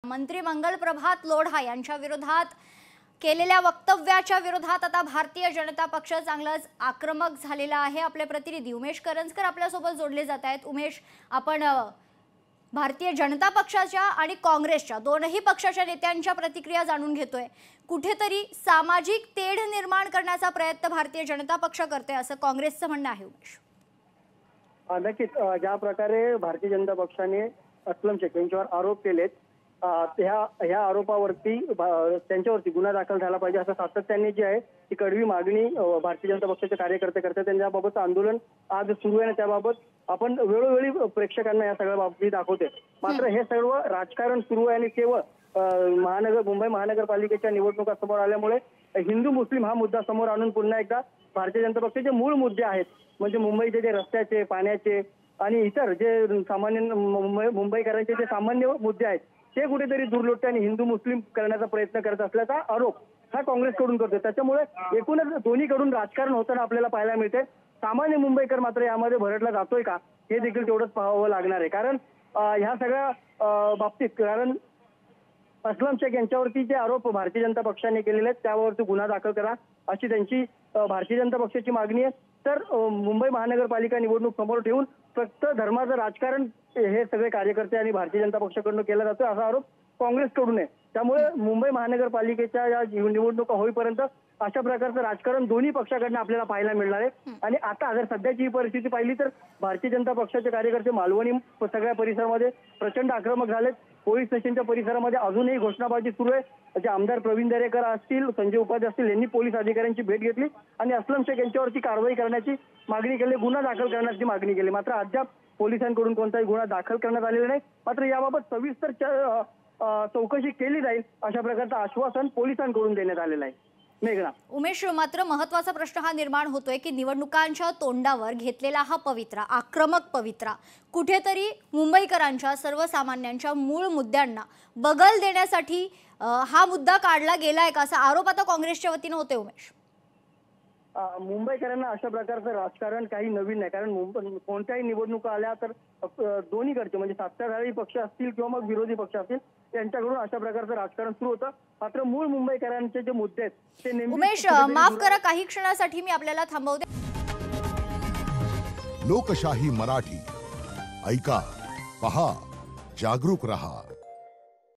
मंत्री मंगल प्रभात लोढा यांच्या विरोधात केलेल्या वक्तव्याच्या विरोधात आता भारतीय जनता पक्ष चांगलाच आक्रमक झालेला आहे। आपले प्रतिनिधी उमेश करंजकर आपल्यासोबत जोडले जात आहेत। उमेश, आपण भारतीय जनता पक्षाच्या आणि काँग्रेसच्या दोनही पक्षाच्या नेत्यांच्या प्रतिक्रिया जाणून घेतोय। कुठेतरी सामाजिक तेढ निर्माण करण्याचा प्रयत्न भारतीय जनता पक्ष करते असं काँग्रेसचं म्हणणं आहे। उमेश, नक्कीच ज्या प्रकारे भारतीय जनता पक्षाने अस्लम शेख यांच्यावर आरोप केलेत ह्या आरोपावरती त्यांच्यावरती गुन्हा दाखल झाला पाहिजे असं सातत्याने जी आहे ती कडवी मागणी भारतीय जनता पक्षाचे कार्यकर्ते करतात। त्यांच्याबाबत आंदोलन आज सुरू आहे, त्याबाबत आपण वेळोवेळी प्रेक्षकांना या सगळ्या बाबतीत दाखवते। मात्र हे सर्व राजकारण सुरू आहे आणि केवळ मुंबई महानगरपालिकेच्या निवडणुका समोर आल्यामुळे हिंदू मुस्लिम हा मुद्दा समोर आणून पुन्हा एकदा भारतीय जनता पक्षाचे मूळ मुद्दे आहेत, म्हणजे मुंबईचे जे रस्त्याचे, पाण्याचे आणि इतर जे सामान्य मुंबईकरांचे जे सामान्य मुद्दे आहेत ते कुठेतरी दुर्लक्ष आणि हिंदू मुस्लिम करण्याचा प्रयत्न करत असल्याचा आरोप हा काँग्रेसकडून करतो। त्याच्यामुळे एकूणच दोन्हीकडून राजकारण होताना आपल्याला पाहायला मिळते। सामान्य मुंबईकर मात्र यामध्ये भरडला जातोय का हे देखील तेवढंच पाहावं लागणार आहे, कारण ह्या सगळ्या बाबतीत कारण अस्लम शेख यांच्यावरती जे आरोप भारतीय जनता पक्षाने केलेले आहेत त्यावरती गुन्हा दाखल करा अशी त्यांची भारतीय जनता पक्षाची मागणी आहे। तर मुंबई महानगरपालिका निवडणूक समोर ठेवून फक्त धर्माचं राजकारण हे सगळे कार्यकर्ते आणि भारतीय जनता पक्षाकडून केला जातोय असा आरोप काँग्रेसकडून आहे। त्यामुळे मुंबई महानगरपालिकेच्या या निवडणुका होईपर्यंत अशा प्रकारचं राजकारण दोन्ही पक्षाकडनं आपल्याला पाहायला मिळणार आहे। आणि आता जर सध्याची ही परिस्थिती पाहिली तर भारतीय जनता पक्षाचे कार्यकर्ते मालवणी सगळ्या परिसरामध्ये प्रचंड आक्रमक झालेत। पोलीस स्टेशनच्या परिसरामध्ये अजूनही घोषणाबाजी सुरू आहे। जे आमदार प्रवीण दरेकर असतील, संजय उपाध्याय असतील यांनी पोलीस अधिकाऱ्यांची भेट घेतली आणि अस्लम शेख यांच्यावरती कारवाई करण्याची मागणी केली, गुन्हा दाखल करण्याची मागणी केली। मात्र अद्याप पोलिसांकडून कोणताही गुन्हा दाखल करण्यात आलेला नाही। मात्र याबाबत सविस्तर चौकशी केली जाईल अशा प्रकारचं आश्वासन पोलिसांकडून देण्यात आलेलं आहे। मेघना, उमेश, मात्र महत्त्वाचा प्रश्न हा निर्माण होतोय की निवडणुकांच्या तोंडावर घेतलेला हा पवित्रा, आक्रमक पवित्रा कुठेतरी मुंबईकरांच्या सर्वसामान्यांच्या मूळ मुद्द्यांना बगल देण्यासाठी हा मुद्दा काढला गेलाय का असा आरोप आता काँग्रेसच्या वतीने होते। उमेश, मुंबईकरांना अशा प्रकारचं राजकारण काही नवीन नाही, कारण कोणत्याही निवडणुका आल्या तर दोन्हीकडचे म्हणजे सत्ताधारी पक्ष असतील किंवा मग विरोधी पक्ष असतील यांच्याकडून अशा प्रकारचं राजकारण सुरू होतं। मात्र मूळ मुंबईकरांचे जे मुद्दे आहेत ते नेहमी। उमेश, माफ करा, काही क्षणासाठी मी आपल्याला थांबवते। लोकशाही मराठी ऐका, पहा, जागरूक रहा।